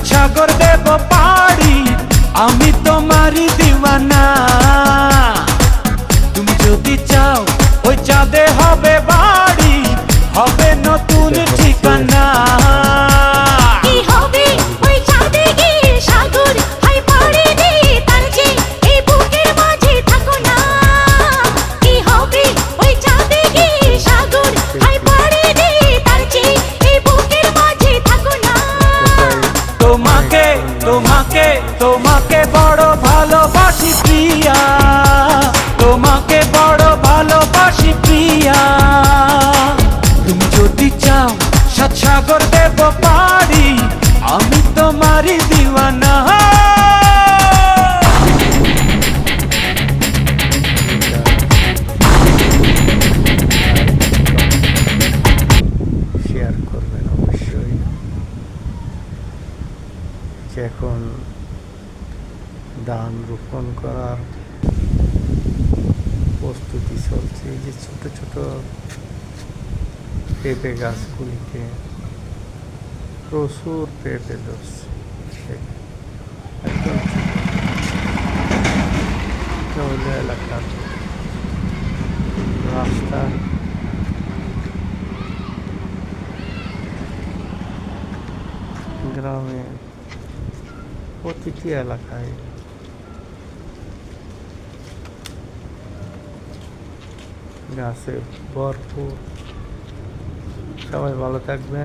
সাগর দেব পাড়ি, আমি তোমারই দিওয়ানা। তুমি যদি চাও ওই চাঁদে হবে বাড়ি, হবে নতুন ঠিকানা। তোমাকে তোমাকে তোমাকে বড় ভালোবাসি প্রিয়া, তোমাকে বড় ভালোবাসি প্রিয়া। তুমি যদি চাও সাত সাগর দেব পাড়ি, আমি তোমারই দিওয়ানা। শেয়ার করবেন অবশ্যই। এখন ধান রোপণ করার প্রস্তুতি চলছে। এই যে ছোট ছোট পেঁপে গাছগুলিতে প্রচুর পেঁপে ধরছে। একদম হলো এলাকার রাস্তা, গ্রামে প্রতিটি এলাকায় গাছে ভরপুর। সবাই ভালো থাকবেন।